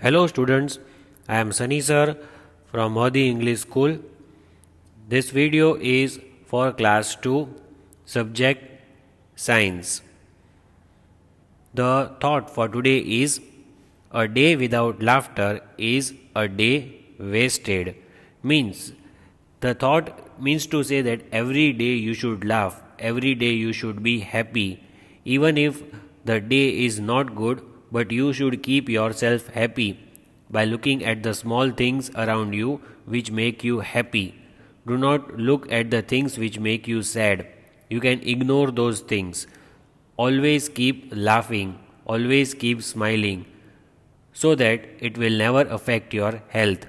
Hello students, I am Sunny sir from Modi English School. This video is for class 2 subject science. The thought for today is a day without laughter is a day wasted. Means the thought means to say that every day you should laugh, every day you should be happy, even if the day is not good, but you should keep yourself happy by looking at the small things around you which make you happy. Do not look at the things which make you sad. You can ignore those things. Always keep laughing, always keep smiling, so that it will never affect your health.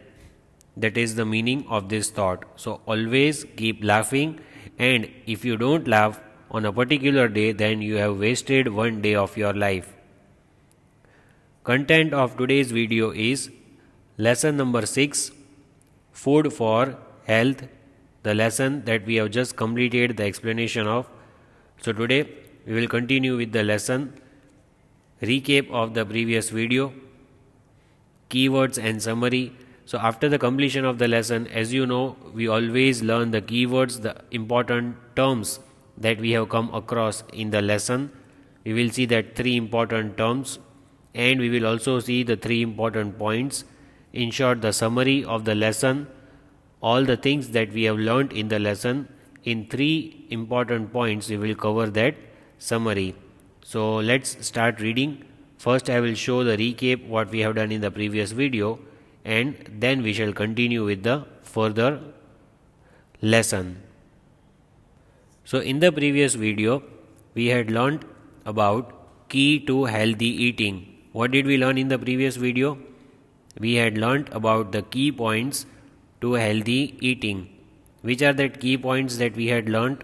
That is the meaning of this thought. So always keep laughing, and if you don't laugh on a particular day, then you have wasted one day of your life. Content of today's video is lesson number 6, food for health, the lesson that we have just completed the explanation of. So today we will continue with the lesson, recap of the previous video, keywords and summary. So after the completion of the lesson, as you know, we always learn the keywords, the important terms that we have come across in the lesson. We will see that 3 important terms, and we will also see the 3 important points. In short, the summary of the lesson, all the things that we have learnt in the lesson. In 3 important points we will cover that summary. So let's start reading. First I will show the recap what we have done in the previous video, and then we shall continue with the further lesson. So in the previous video we had learnt about key to healthy eating. What did we learn in the previous video? We had learnt about the key points to healthy eating. Which are the key points that we had learnt?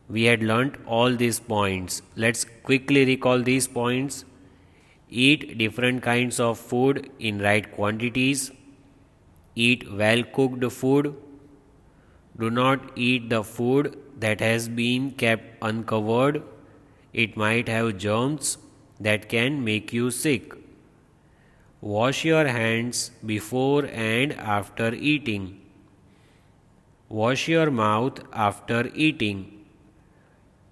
We had learnt all these points. Let's quickly recall these points. Eat different kinds of food in right quantities. Eat well cooked food. Do not eat the food that has been kept uncovered. It might have germs that can make you sick. Wash your hands before and after eating. Wash your mouth after eating.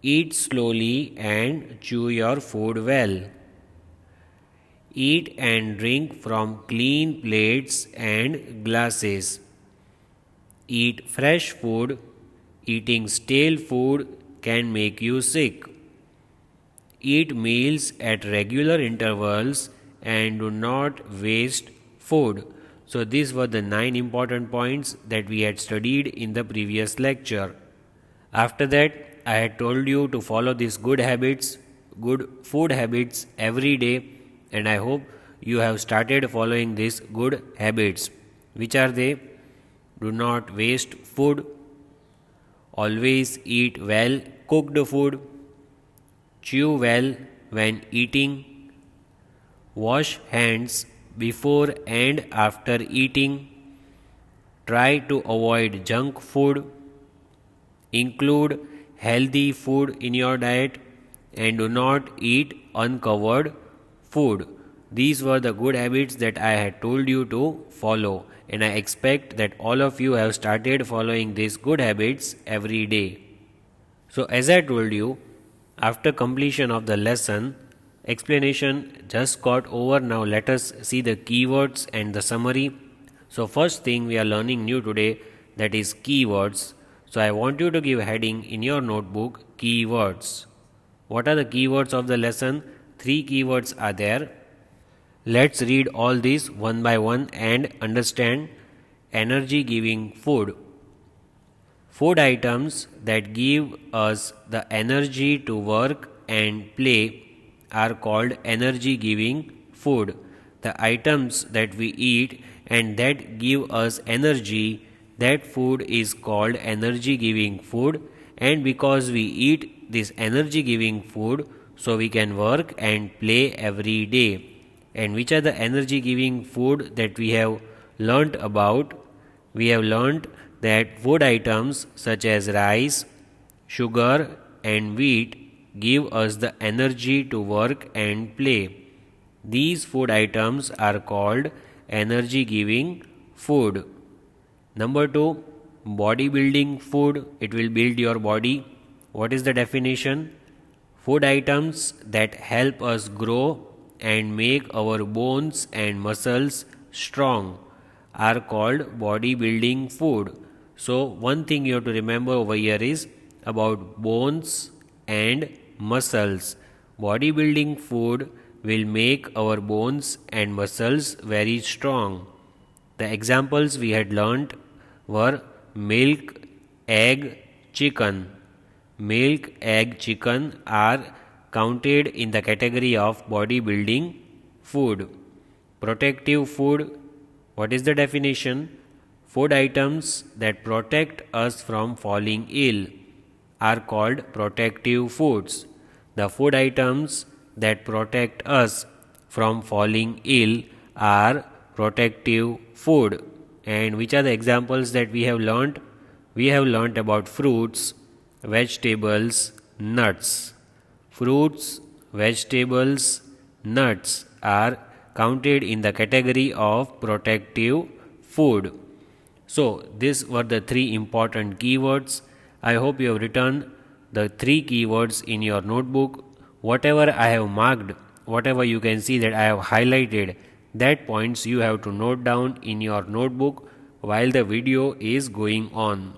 Eat slowly and chew your food well. Eat and drink from clean plates and glasses. Eat fresh food. Eating stale food can make you sick. Eat meals at regular intervals and do not waste food. So these were the 9 important points that we had studied in the previous lecture. After that, I had told you to follow these good habits, good food habits every day, and I hope you have started following these good habits. Which are they? Do not waste food. Always eat well cooked food. Chew well when eating. Wash hands before and after eating. Try to avoid junk food. Include healthy food in your diet, and do not eat uncovered food. These were the good habits that I had told you to follow, and I expect that all of you have started following these good habits every day. So as I told you, after completion of the lesson, explanation just got over. Now let us see the keywords and the summary. So first thing we are learning new today, that is keywords. So I want you to give heading in your notebook, keywords. What are the keywords of the lesson? 3 keywords are there. Let's read all these one by one and understand. Energy giving food. Food items that give us the energy to work and play are called energy giving food. The items that we eat and that give us energy, that food is called energy giving food. And because we eat this energy giving food, so we can work and play every day. And which are the energy giving food that we have learnt about? We have learnt that food items such as rice, sugar and wheat give us the energy to work and play. These food items are called energy giving food. Number 2, bodybuilding food. It will build your body. What is the definition? Food items that help us grow and make our bones and muscles strong are called bodybuilding food. So, one thing you have to remember over here is about bones and muscles. Bodybuilding food will make our bones and muscles very strong. The examples we had learnt were milk, egg, chicken. Milk, egg, chicken are counted in the category of bodybuilding food. Protective food. What is the definition? Food items that protect us from falling ill are called protective foods. The food items that protect us from falling ill are protective food. And which are the examples that we have learnt? We have learnt about fruits, vegetables, nuts. Fruits, vegetables, nuts are counted in the category of protective food. So, these were the 3 important keywords. I hope you have written the 3 keywords in your notebook. Whatever I have marked, whatever you can see that I have highlighted, that points you have to note down in your notebook while the video is going on.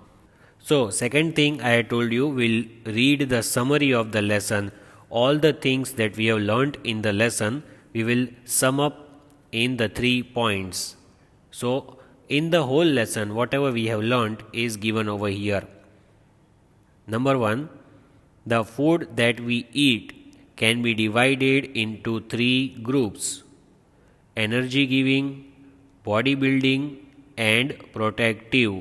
So, second thing I told you, we'll read the summary of the lesson. All the things that we have learnt in the lesson, we will sum up in the 3 points. So, in the whole lesson, whatever we have learnt is given over here. Number 1, the food that we eat can be divided into 3 groups: energy giving, bodybuilding, and protective.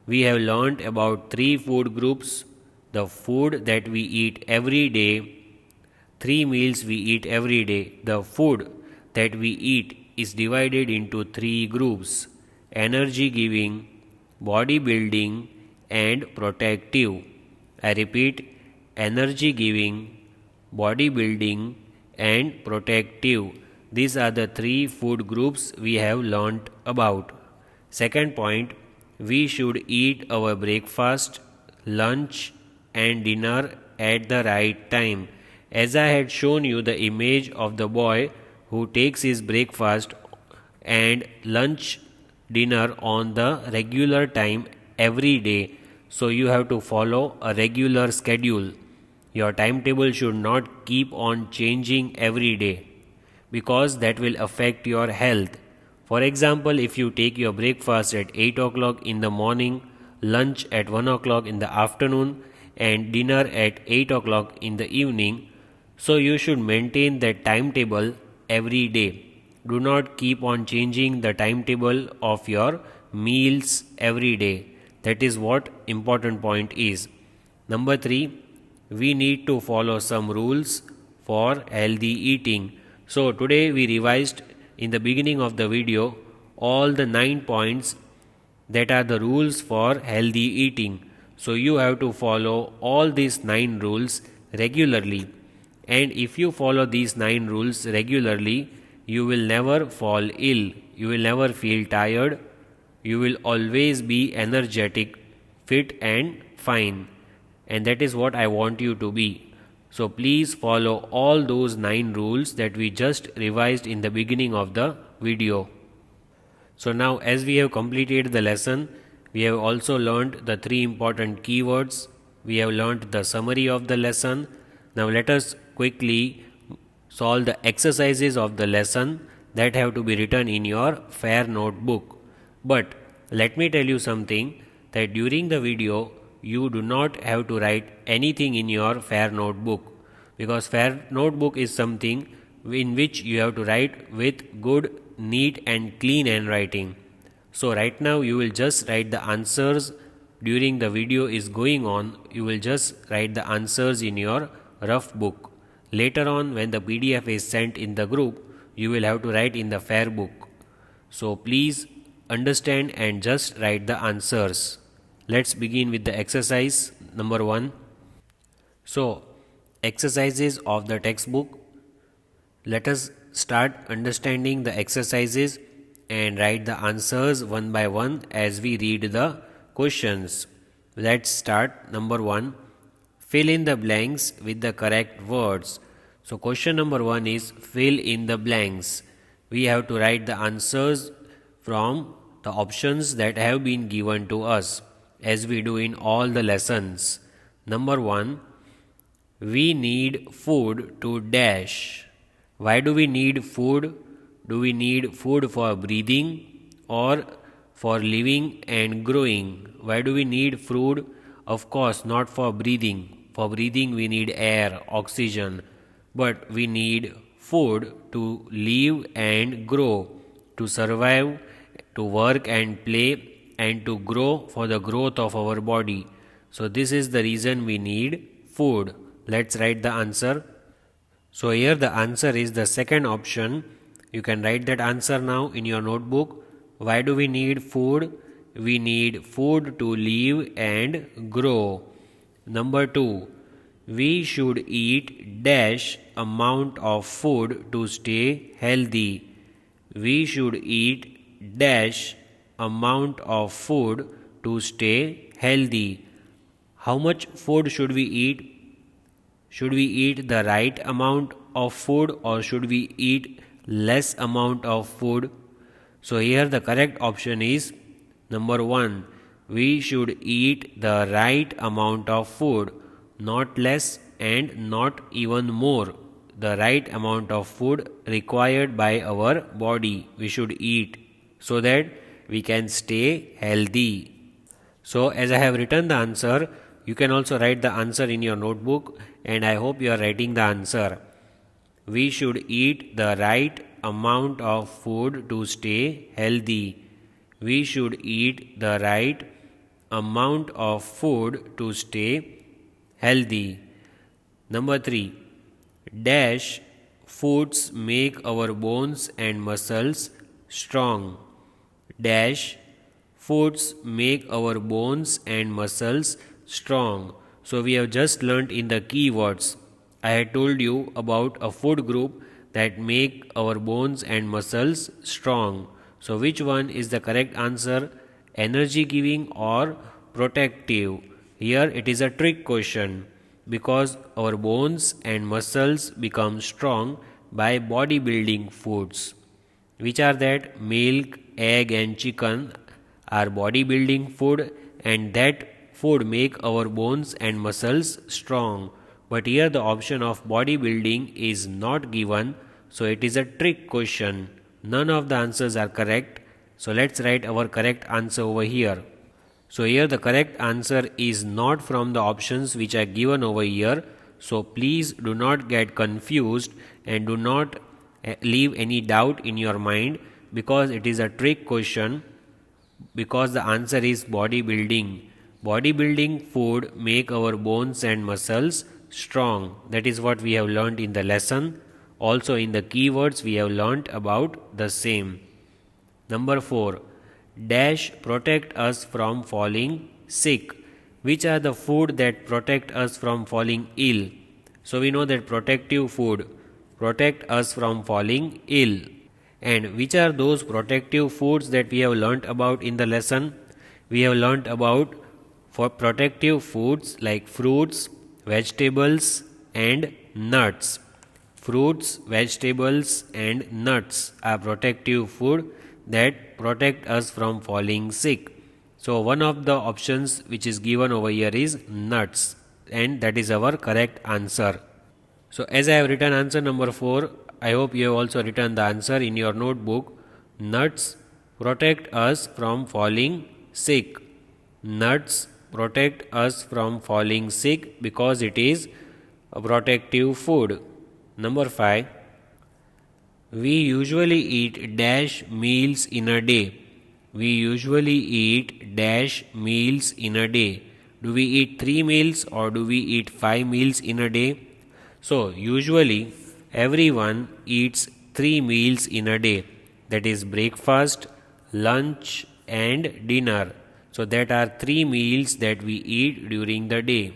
We have learnt about 3 food groups: the food that we eat every day, 3 meals we eat every day. The food that we eat is divided into 3 groups: energy giving, bodybuilding, and protective. I repeat, energy giving, bodybuilding, and protective. These are the 3 food groups we have learnt about. Second point, we should eat our breakfast, lunch, and dinner at the right time. As I had shown you the image of the boy who takes his breakfast and lunch, dinner on the regular time every day. So you have to follow a regular schedule. Your timetable should not keep on changing every day, because that will affect your health. For example, if you take your breakfast at 8 o'clock in the morning, lunch at 1 o'clock in the afternoon, and dinner at 8 o'clock in the evening, so you should maintain that timetable every day. Do not keep on changing the timetable of your meals every day. That is what important point is. Number 3, we need to follow some rules for healthy eating. So today we revised in the beginning of the video all the 9 points that are the rules for healthy eating. So you have to follow all these 9 rules regularly. And if you follow these 9 rules regularly, you will never fall ill, you will never feel tired, you will always be energetic, fit, and fine. And that is what I want you to be. So please follow all those 9 rules that we just revised in the beginning of the video. So now, as we have completed the lesson, we have also learned the 3 important keywords. We have learned the summary of the lesson. Now let us quickly solve the exercises of the lesson that have to be written in your fair notebook. But let me tell you something, that during the video you do not have to write anything in your fair notebook, because fair notebook is something in which you have to write with good, neat and clean handwriting. So right now you will just write the answers. During the video is going on, you will just write the answers in your rough book. Later on, when the PDF is sent in the group, you will have to write in the fair book. So please understand and just write the answers. Let's begin with the exercise number 1. So, exercises of the textbook. Let us start understanding the exercises and write the answers one by one as we read the questions. Let's start. Number 1. Fill in the blanks with the correct words. So question number 1 is fill in the blanks. We have to write the answers from the options that have been given to us as we do in all the lessons. Number 1. We need food to dash. Why do we need food? Do we need food for breathing or for living and growing? Why do we need food? Of course, not for breathing. For breathing, we need air, oxygen. But we need food to live and grow, to survive, to work and play, and to grow for the growth of our body. So, this is the reason we need food. Let's write the answer. So here the answer is the second option. You can write that answer now in your notebook. Why do we need food? We need food to live and grow. Number 2. We should eat dash amount of food to stay healthy. We should eat dash amount of food to stay healthy. How much food should we eat? Should we eat the right amount of food or should we eat less amount of food? So here the correct option is number 1. We should eat the right amount of food, not less and not even more. The right amount of food required by our body we should eat so that we can stay healthy. So as I have written the answer, you can also write the answer in your notebook and I hope you are writing the answer. We should eat the right amount of food to stay healthy. We should eat the right amount of food to stay healthy. Number 3. Dash foods make our bones and muscles strong. Dash foods make our bones and muscles strong. So we have just learnt in the keywords. I had told you about a food group that make our bones and muscles strong. So which one is the correct answer? Energy giving or protective? Here it is a trick question because our bones and muscles become strong by bodybuilding foods. Which are that? Milk, egg and chicken are bodybuilding food and that food make our bones and muscles strong. But here the option of bodybuilding is not given, so it is a trick question. None of the answers are correct. So let's write our correct answer over here. So here the correct answer is not from the options which are given over here. So please do not get confused and do not leave any doubt in your mind because it is a trick question because the answer is bodybuilding. Bodybuilding food make our bones and muscles strong. That is what we have learned in the lesson. Also in the keywords we have learnt about the same. Number 4. Dash protect us from falling sick. Which are the food that protect us from falling ill? So we know that protective food protect us from falling ill. And which are those protective foods that we have learnt about in the lesson? We have learnt about for protective foods like fruits, vegetables and nuts. Fruits, vegetables and nuts are protective food that protect us from falling sick. So one of the options which is given over here is nuts and that is our correct answer. So as I have written answer number 4, I hope you have also written the answer in your notebook. Nuts protect us from falling sick. Nuts protect us from falling sick because it is a protective food. Number 5. We usually eat dash meals in a day. We usually eat dash meals in a day. Do we eat 3 meals or do we eat 5 meals in a day? So usually everyone eats 3 meals in a day. That is breakfast, lunch and dinner. So that are 3 meals that we eat during the day.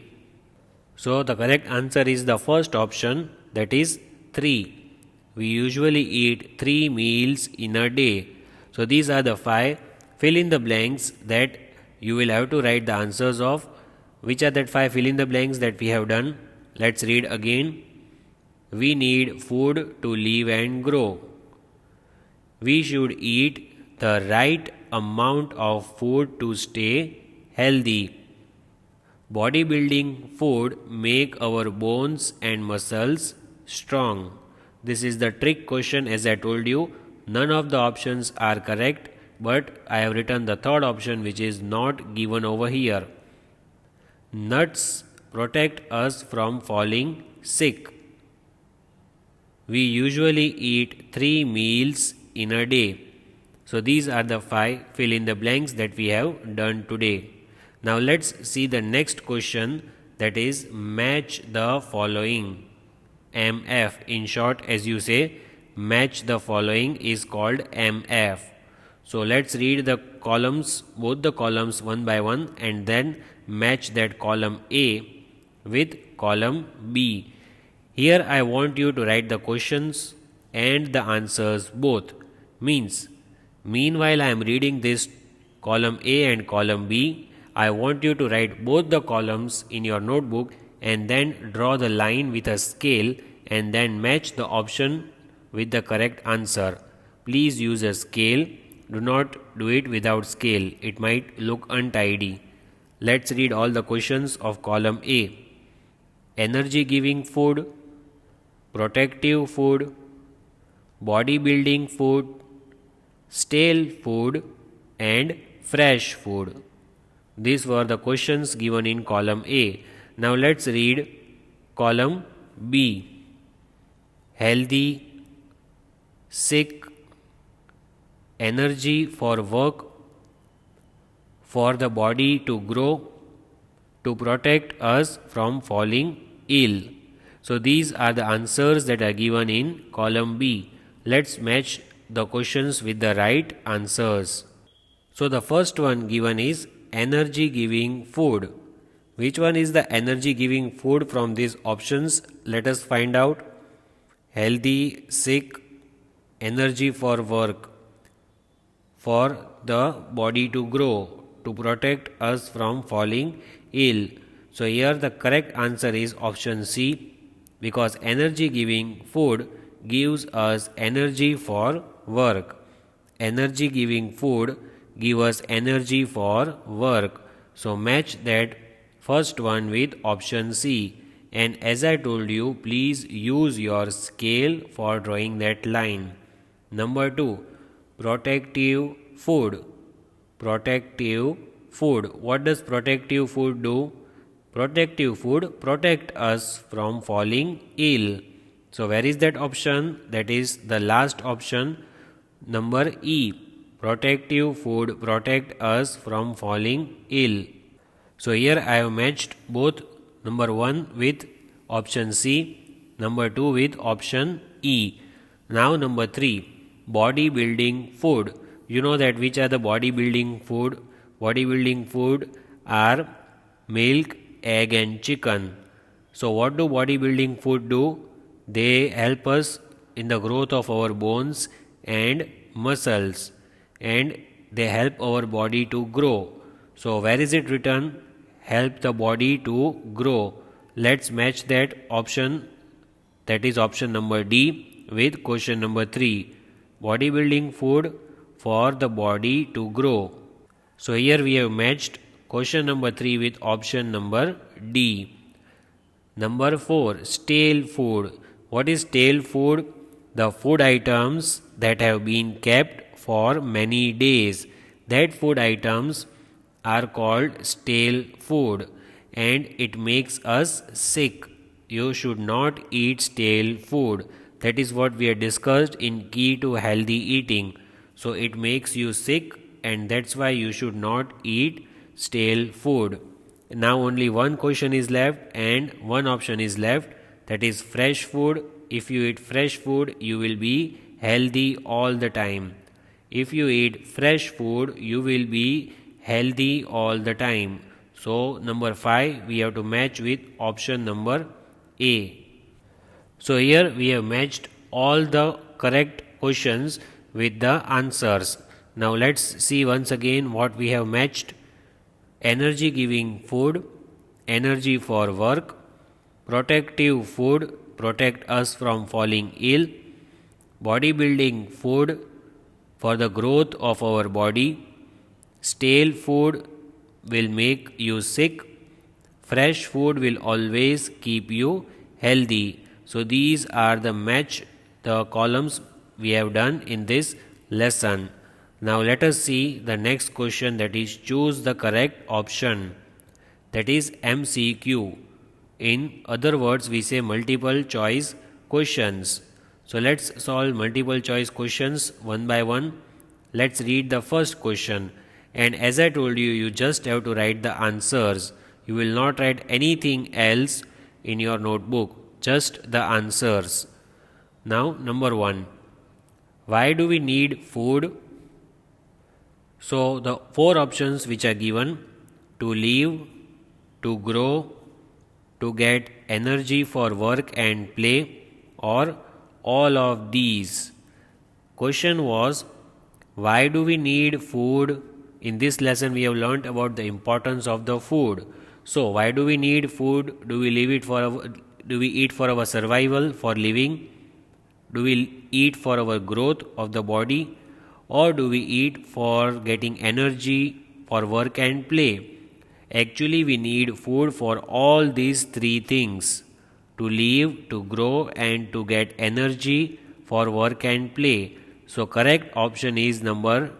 So the correct answer is the first option, that is 3. We usually eat 3 meals in a day. So these are the 5 fill in the blanks that you will have to write the answers of. Which are that 5 fill in the blanks that we have done? Let's read again. We need food to live and grow. We should eat the right amount of food to stay healthy. Bodybuilding food make our bones and muscles strong. This is the trick question, as I told you. None of the options are correct, but I have written the third option, which is not given over here. Nuts protect us from falling sick. We usually eat 3 meals in a day. So these are the 5 fill in the blanks that we have done today. Now let's see the next question, that is match the following. MF, in short, as you say, match the following is called MF. So let's read the columns, both the columns one by one, and then match that column A with column B. Here I want you to write the questions and the answers both. Meanwhile I am reading this column A and column B, I want you to write both the columns in your notebook and then draw the line with a scale and then match the option with the correct answer. Please use a scale. Do not do it without scale. It might look untidy. Let's read all the questions of column A. Energy giving food, protective food, bodybuilding food, stale food and fresh food. These were the questions given in column A. Now let's read column B. Healthy, sick, energy for work, for the body to grow, to protect us from falling ill. So these are the answers that are given in column B. Let's match the questions with the right answers. So the first one given is energy giving food. Which one is the energy giving food from these options? Let us find out. Healthy, sick, energy for work, for the body to grow, to protect us from falling ill. So here the correct answer is option C, because energy giving food gives us energy for work. Energy giving food gives us energy for work. So match that first one with option C. And as I told you, please use your scale for drawing that line. Number 2, protective food. Protective food. What does protective food do? Protective food protect us from falling ill. So where is that option? That is the last option, number E. Protective food protect us from falling ill. So here I have matched both number 1 with option C, number 2 with option E. Now number 3, bodybuilding food. You know that which are the bodybuilding food? Bodybuilding food are milk, egg and chicken. So what do bodybuilding food do? They help us in the growth of our bones and muscles, and they help our body to grow. So where is it written? Help the body to grow. Let's match that option, that is option number D, with question number 3. Bodybuilding food for the body to grow. So here we have matched question number 3 with option number D. Number 4, stale food. What is stale food? The food items that have been kept for many days. That food items are called stale food and it makes us sick. You should not eat stale food. That is what we have discussed in Key to Healthy Eating. So it makes you sick and that's why you should not eat stale food. Now only one question is left and one option is left, that is fresh food. If you eat fresh food, you will be healthy all the time. If you eat fresh food, you will be healthy all the time. So number 5 we have to match with option number A. So here we have matched all the correct questions with the answers. Now let's see once again what we have matched. Energy giving food, energy for work, protective food, protect us from falling ill, bodybuilding food for the growth of our body, stale food will make you sick, fresh food will always keep you healthy. So these are the columns we have done in this lesson. Now let us see the next question, that is choose the correct option, that is MCQ. In other words, we say multiple choice questions. So let's solve multiple choice questions one by one. Let's read the first question, and as I told you, you just have to write the answers. You will not write anything else in your notebook, just the answers. Now number 1, why do we need food? So the four options which are given: to live, to grow, to get energy for work and play, or all of these. Question was, why do we need food? In this lesson we have learnt about the importance of the food. So why do we need food? Do we eat for our survival, for living? Do we eat for our growth of the body, or do we eat for getting energy for work and play? Actually, we need food for all these three things: to live, to grow, and to get energy for work and play. So correct option is number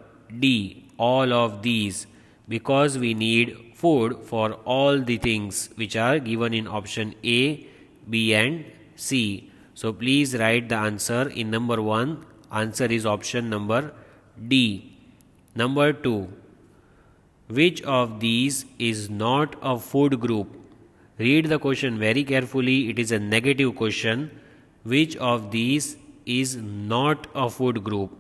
D, all of these, because we need food for all the things which are given in option A, B and C. So please write the answer in number 1. Answer is option number D. Number 2. Which of these is not a food group? Read the question very carefully. It is a negative question. Which of these is not a food group?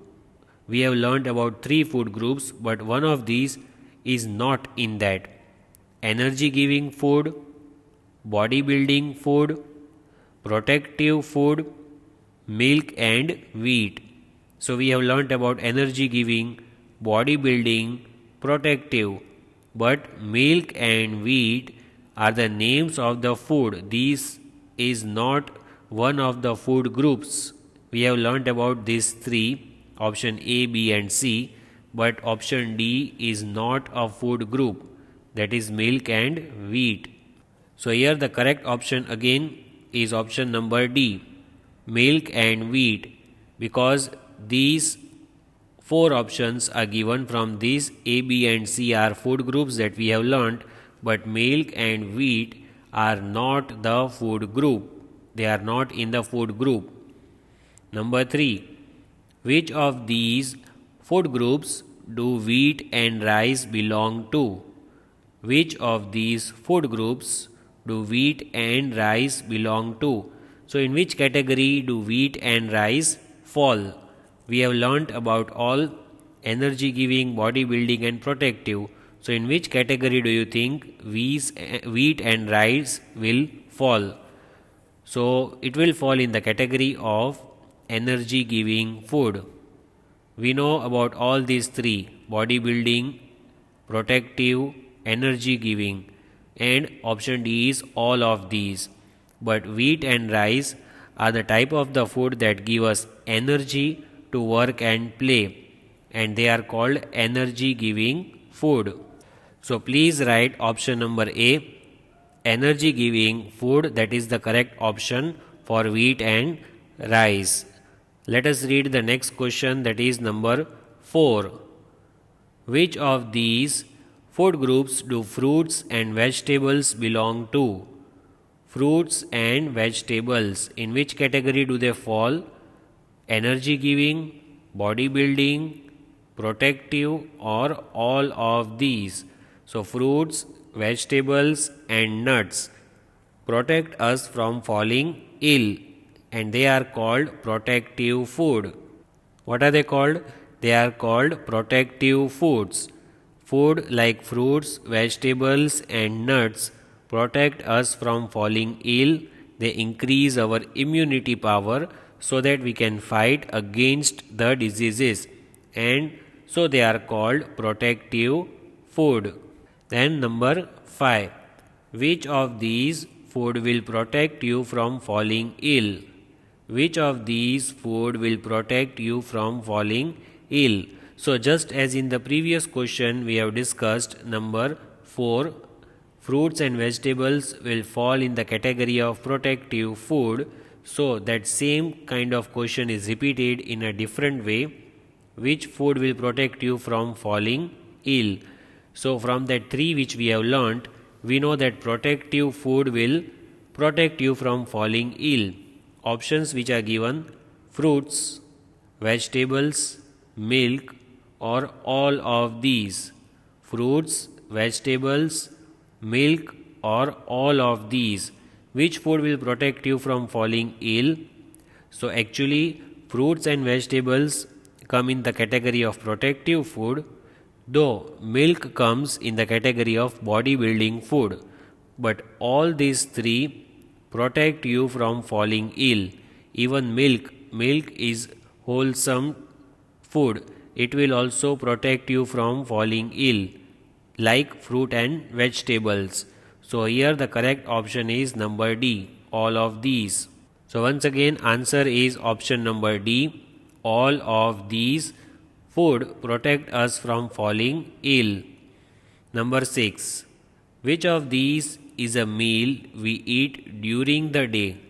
We have learned about 3 food groups, but one of these is not in that. Energy giving food, bodybuilding food, protective food, milk and wheat. So we have learnt about energy giving, bodybuilding, protective, but milk and wheat are the names of the food. This is not one of the food groups. We have learnt about these 3, option A, B and C, but option D is not a food group, that is milk and wheat. So here the correct option again is option number D, milk and wheat, because these 4 options are given from these A, B and C are food groups that we have learnt, but milk and wheat are not the food group. They are not in the food group. Number 3. Which of these food groups do wheat and rice belong to? Which of these food groups do wheat and rice belong to? So in which category do wheat and rice fall? We have learnt about all: energy giving, bodybuilding and protective. So in which category do you think wheat and rice will fall? So it will fall in the category of energy giving food. We know about all these 3: bodybuilding, protective, energy giving, and option D is all of these. But wheat and rice are the type of the food that give us energy to work and play, and they are called energy giving food. So please write option number A, energy giving food, that is the correct option for wheat and rice. Let us read the next question, that is number 4. Which of these food groups do fruits and vegetables belong to? Fruits and vegetables, in which category do they fall? Energy giving, bodybuilding, protective, or all of these? So fruits, vegetables and nuts protect us from falling ill, and they are called protective food. What are they called? They are called protective foods. Food like fruits, vegetables and nuts protect us from falling ill. They increase our immunity power, so that we can fight against the diseases, and so they are called protective food. Then number 5. Which of these food will protect you from falling ill? Which of these food will protect you from falling ill? So just as in the previous question we have discussed, number 4, fruits and vegetables will fall in the category of protective food. So that same kind of question is repeated in a different way. Which food will protect you from falling ill? So from that 3 which we have learnt, we know that protective food will protect you from falling ill. Options which are given: fruits, vegetables, milk, or all of these. Fruits, vegetables, milk, or all of these. Which food will protect you from falling ill? So actually fruits and vegetables come in the category of protective food, though milk comes in the category of bodybuilding food. But all these 3 protect you from falling ill. Even milk is wholesome food. It will also protect you from falling ill, like fruit and vegetables. So here the correct option is number D, all of these. So once again answer is option number D, all of these food protect us from falling ill. Number 6. Which of these is a meal we eat during the day?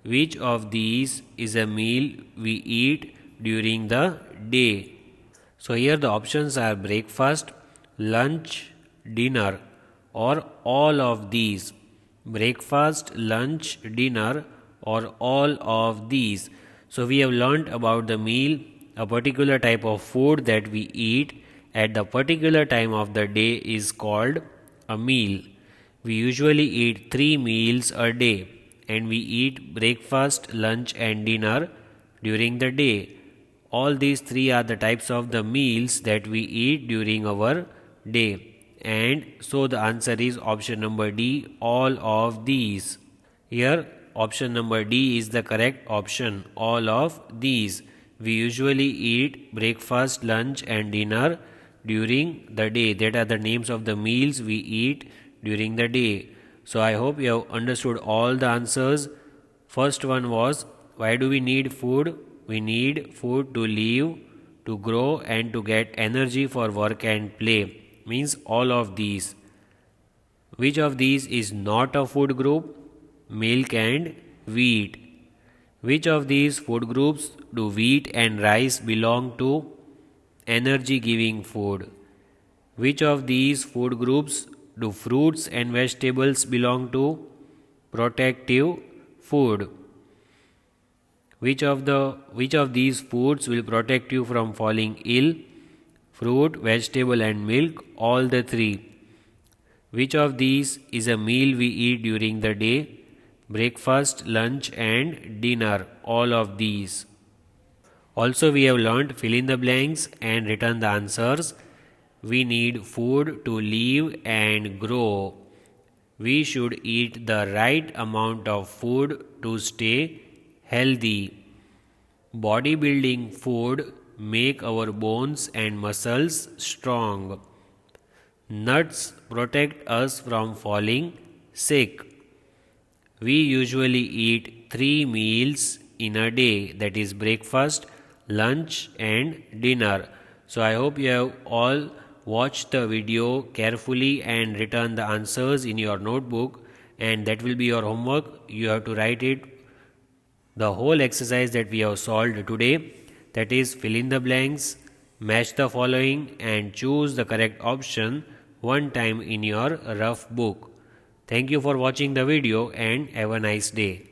Which of these is a meal we eat during the day? So here the options are breakfast, lunch, dinner, or all of these. Breakfast, lunch, dinner, or all of these. So we have learnt about the meal, a particular type of food that we eat at the particular time of the day is called a meal. We usually eat 3 meals a day, and we eat breakfast, lunch, and dinner during the day. All these 3 are the types of the meals that we eat during our day. And so the answer is option number D, all of these. Here option number D is the correct option, all of these. We usually eat breakfast, lunch, and dinner during the day. That are the names of the meals we eat during the day. So I hope you have understood all the answers. First one was, why do we need food? We need food to live, to grow, and to get energy for work and play. Means all of these. Which of these is not a food group? Milk and wheat. Which of these food groups do wheat and rice belong to? Energy giving food. Which of these food groups do fruits and vegetables belong to? Protective food. Which of these foods will protect you from falling ill? Fruit, vegetable, and milk, all the 3. Which of these is a meal we eat during the day? Breakfast, lunch, and dinner, all of these. Also we have learnt fill in the blanks and written the answers. We need food to live and grow. We should eat the right amount of food to stay healthy. Bodybuilding food make our bones and muscles strong. Nuts protect us from falling sick. We usually eat 3 meals in a day, that is breakfast, lunch, and dinner. So I hope you have all watched the video carefully and written the answers in your notebook, and that will be your homework. You have to write it, the whole exercise that we have solved today, that is fill in the blanks, match the following, and choose the correct option one time in your rough book. Thank you for watching the video and have a nice day.